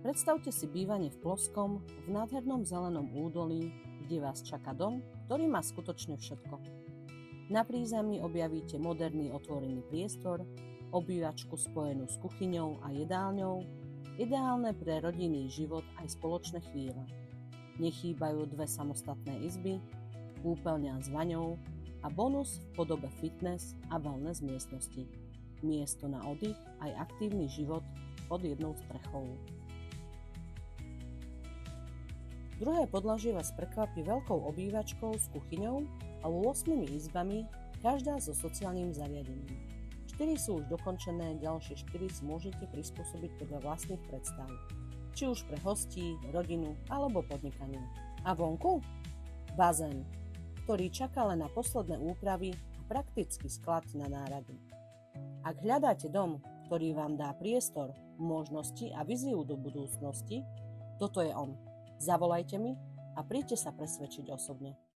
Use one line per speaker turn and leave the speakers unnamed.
Predstavte si bývanie v ploskom, v nádhernom zelenom údolí, kde vás čaká dom, ktorý má skutočne všetko. Na prízemí objavíte moderný otvorený priestor, obývačku spojenú s kuchyňou a jedálňou, ideálne pre rodinný život aj spoločné chvíle. Nechýbajú 2 samostatné izby, kúpeľňa s vaňou a bonus v podobe fitness a wellness miestnosti. Miesto na oddych aj aktívny život pod jednou strechou. Druhé podlažie vás prekvapí veľkou obývačkou s kuchyňou a 8 izbami, každá so sociálnym zariadením. 4 sú už dokončené, ďalšie 4 si môžete prispôsobiť podľa vlastných predstav. Či už pre hostí, rodinu alebo podnikanie. A vonku? Bazén, ktorý čaká len na posledné úpravy a praktický sklad na nárady. Ak hľadáte dom, ktorý vám dá priestor, možnosti a víziu do budúcnosti, toto je on. Zavolajte mi a príďte sa presvedčiť osobne.